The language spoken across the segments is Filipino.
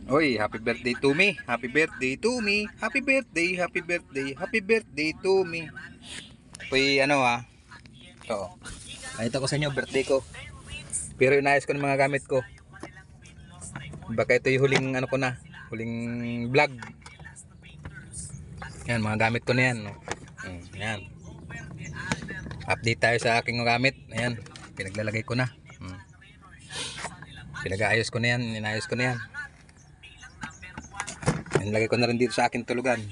Oy, happy birthday to me. Happy birthday to me. Happy birthday, happy birthday, happy birthday to me. Uy, ano Oo. Nakita ko sa inyo, birthday ko. Pero inayos ko ng mga gamit ko. Baka ito yung huling ano ko na. Huling vlog. Yan, mga gamit ko na yan. No? Yan. Update tayo sa aking gamit. Ayan. Pinaglalagay ko na. Pinag-aayos ko na yan. Inayos ko na yan. Nilagay ko na rin dito sa aking tulugan.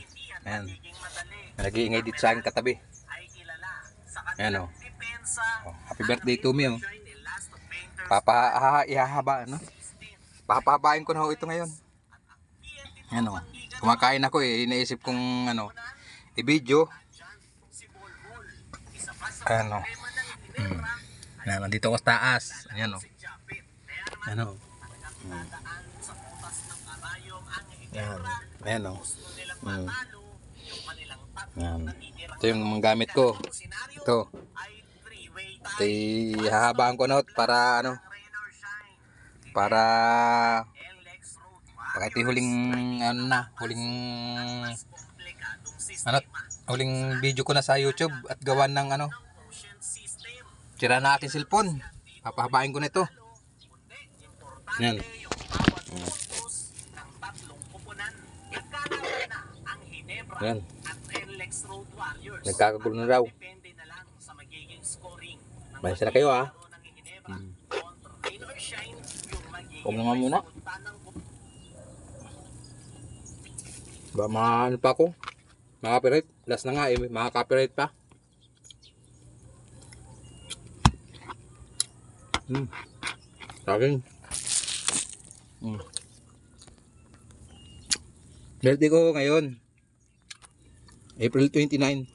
Ayan. Nag-iingay dito sa aking katabi. Ayan o. Happy birthday to me o. Ihahaba ano? Papahabain ko na ho ito ngayon. Ayan o. Kumakain ako Inaisip kong i-video. Ayan o. Ayan, nandito ako sa taas. Ayan o. Ayan o. Ayan. Ayan o. Ayan. Ito yung mga gamit ko. Ito. Ito ihahabaan ko na para para baka ito huling huling video ko na sa YouTube at gawan ng tira na aking cellphone. Papahabain ko na ito. Yan. Yan. Nagkakagulo na raw. Bayan na kayo Huwag naman muna. Ba ano pa ako? Maka-copyright. Last na nga maka-copyright pa. Saging. Birthday ko ngayon. April 29.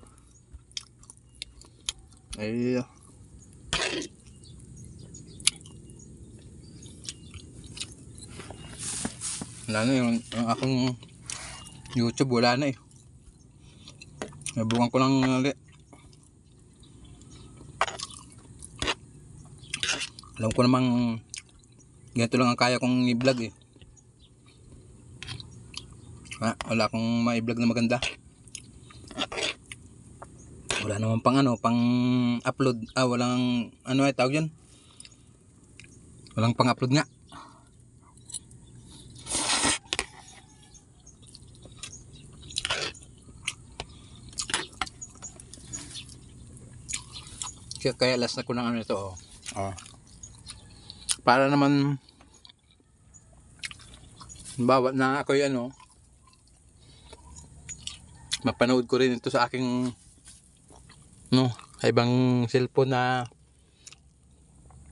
Ay wala na yung aking YouTube, wala na nabukan ko lang ulit. Alam ko namang ganito lang ang kaya kong i-vlog wala akong ma-vlog na maganda. Wala naman pang upload. Walang tawag yun, walang pang upload nga. Kaya last na ko ng ito para naman bawa na ako mapanood ko rin ito sa aking ibang cellphone na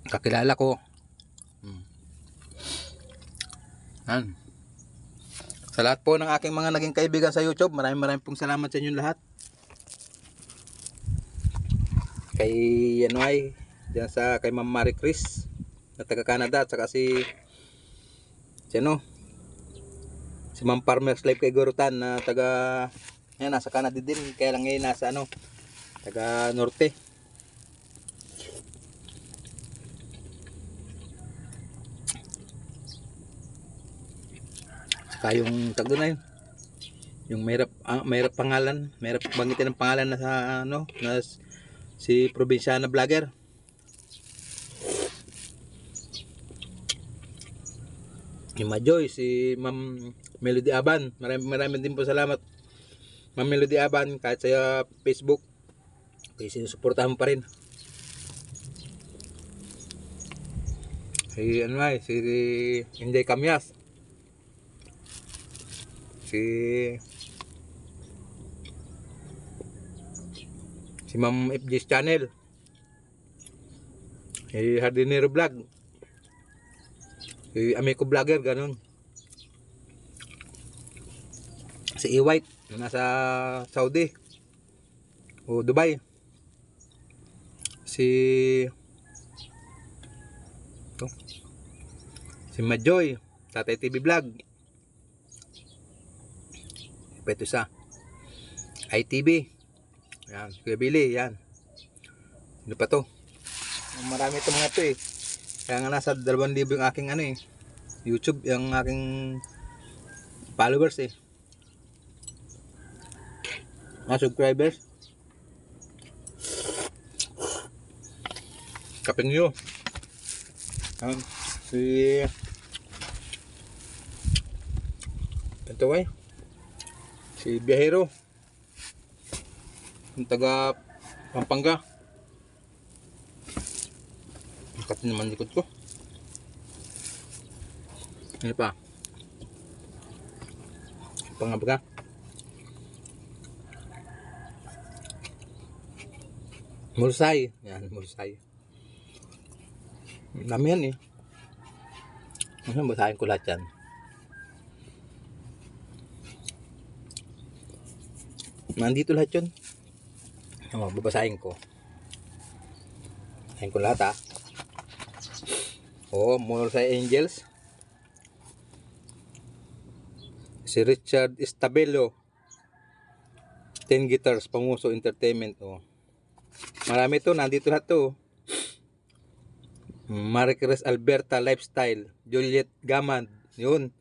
kakilala ko. Sa lahat po ng aking mga naging kaibigan sa YouTube, maraming pong salamat sa inyong lahat. Kay kay Ma'am Marie Chris na taga Canada, at saka si Ma'am Farmer's Life kay Gurutan na nasa Canada din, kaya lang ngayon nasa taga Norte. Saka yung yung mahirap pangalan, mahirap banggitin ang pangalan na si probinsyana vlogger. Yung Majoy, si Ma'am Melody Aban. Maraming din po salamat, Ma'am Melody Aban, kahit sa Facebook sinusuportahan mo pa rin. Si Inday Camyas, si Ma'am FG's channel, si Hardinero Vlog, si Amico Vlogger, ganun. Si E-White na nasa Saudi o Dubai. Si Majoy, Tatay TV Vlog. Ito sa ITV. Yan, Kuya Billy, yan. Ano pa to? Marami itong mga to Kaya nga nasa 2,000 yung aking YouTube, yung aking followers eh. Mga subscribers. Kaping nyo. Si ito ay si Biyahero, yung taga Pampanga. Makat naman likod ko. Ano pa? Pangabaga. Mulsay. Yan, Mulsay. Dami yan eh. Basahin ko lahat yan. Nandito lahat yun. Babasahin ko. Basahin ko lahat Mulsay Angels. Si Richard Estabelo. 10 Guitars, Panguso Entertainment. Marami to, nandito lahat to. Maricris Alberta Lifestyle, Juliet Gamad, yun.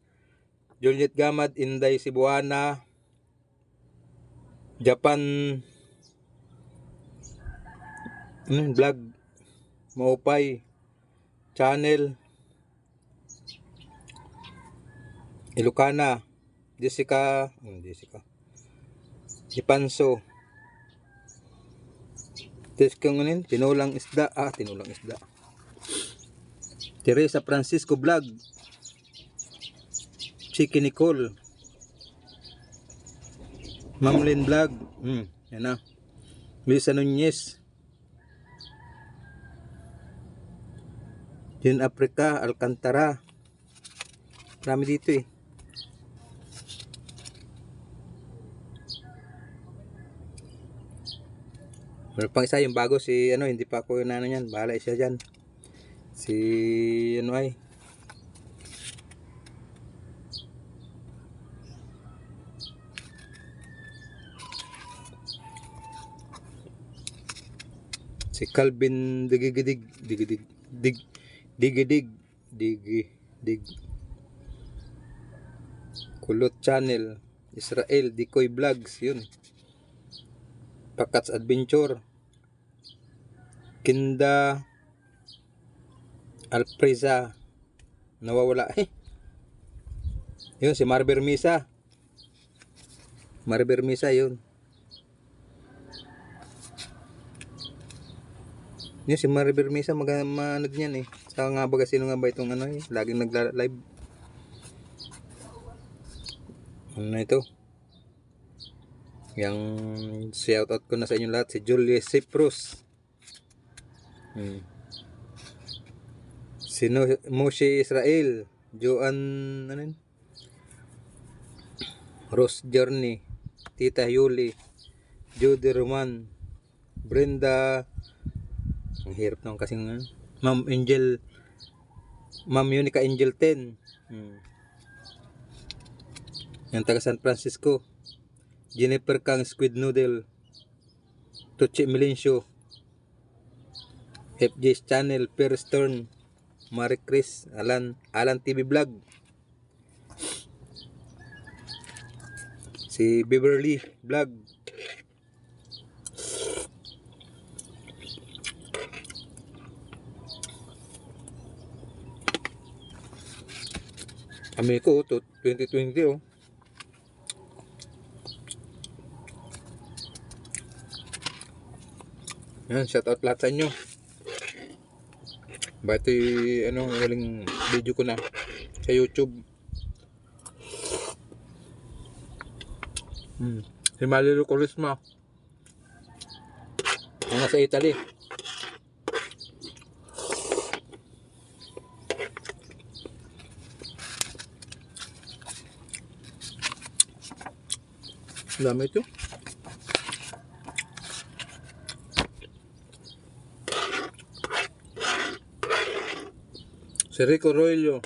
Juliet Gamad, Inday Cebuana, Japan, vlog, Maupay, Channel, Ilocana, Jessica, Ipanso, tinulang isda, Teresa Francisco Vlog, Chiki Nicole, Mamlin Vlog, yan na, Lisa Nunez, Jun Africa, Alcantara, marami dito eh. Meron pang isa yung bago si hindi pa ako niyan, bahala siya diyan. Si si Calvin Digidig Kulot Channel, Israel Dikoy Vlogs, yun. Pakats Adventure, Kinda Alpreza, nawawala yun si Marber Misa yun. Yun si Marber Misa ano din yan eh. Saka nga baga sino nga ba itong laging nagla-live. Ano ito? Yang shout out ko na sa inyo lahat, si Julius Cyprus. Si Moshe Israel, Joan Rose Journey, Tita Yuli, Judy Roman, Brenda, ang hirap nung kasing Ma'am Angel, Ma'am Unica Angel 10, yung taga San Francisco, Jennifer Kang Squid Noodle, Tucci Melencio, FJ's Channel, Per Stern, Marie Chris, Alan TV Vlog, si Beverly Vlog, kami ko 2020 yan, shout out lahat sa inyo. Bati huling video ko na sa YouTube. Si Malilo Colisma, ang nasa Italy. Dami ito. Si Rico Roilio.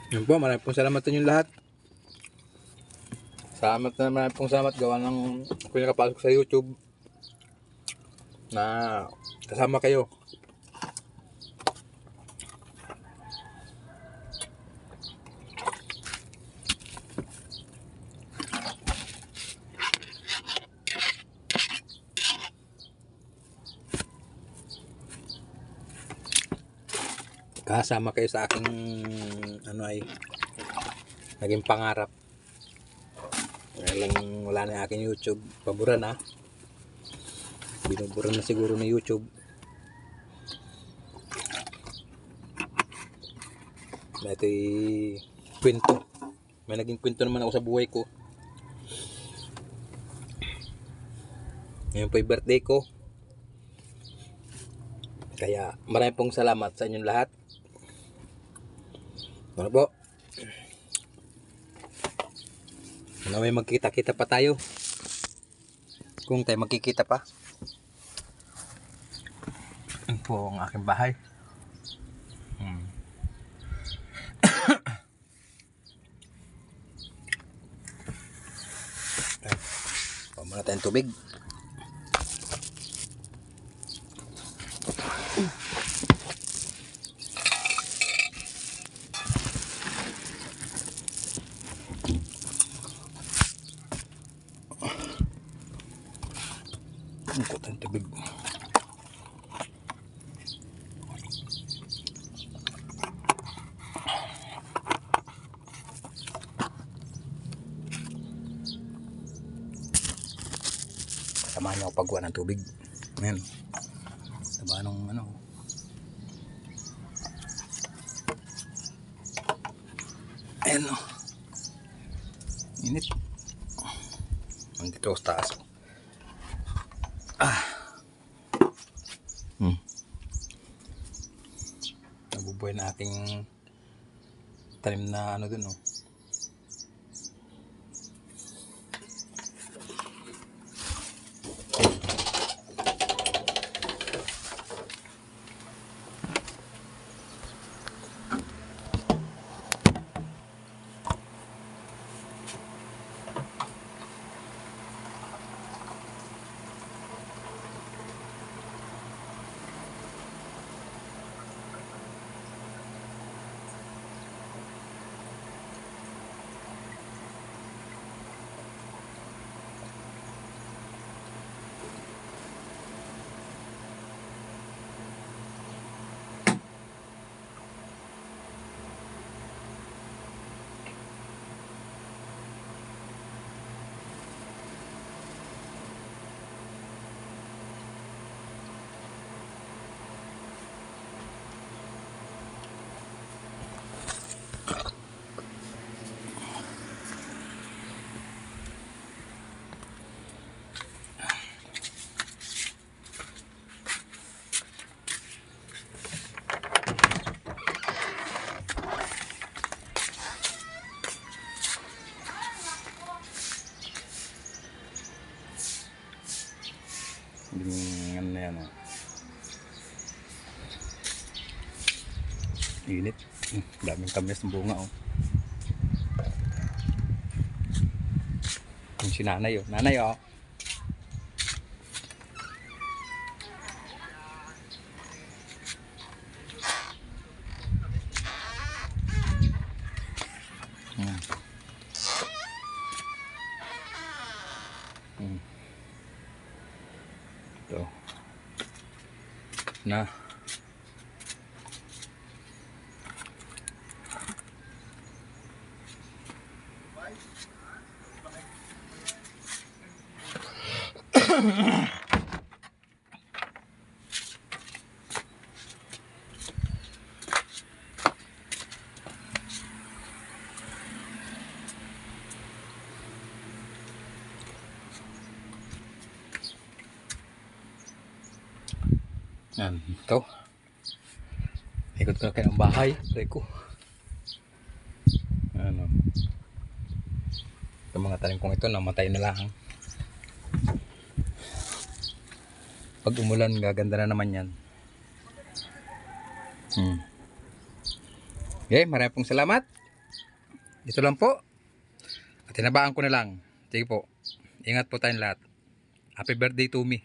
Yan po, maraming salamat sa inyo lahat. Salamat na naman pong salamat gawa ng pinakapasok sa YouTube na kasama kayo. Kasama kayo sa aking ano ay naging pangarap. Wala na aking YouTube. Pabura na. Binubura na siguro ni YouTube. Ito'y kwento. May naging kwento naman ako sa buhay ko. Ngayon po'y birthday ko. Kaya maraming pong salamat sa inyong lahat. Ano po? May magkita-kita pa tayo. Kung tayo magkikita pa. Yan po ang aking bahay. Pamana tayong tubig. Ang tayong tubig. Samahan niyo ako pagkuha ng tubig. Ayan. Saba nung ano. Ayan o. Init. Nandito sa taas. Nabubuhay na ating tanim na ano dun o. Ano na yan o. Init. Daming kamis ng bunga o. Yung si nanay o. Nanay o. Ito. Na. Yan, ito. Ikot ko na kayo ng bahay. Reko. Ano. Yung mga tanim kong ito, namatay na lang. Pag umulan, gaganda na naman yan. Okay, maraming pong salamat. Ito lang po. At tinabaan ko na lang. Sige po. Ingat po tayong lahat. Happy birthday to me.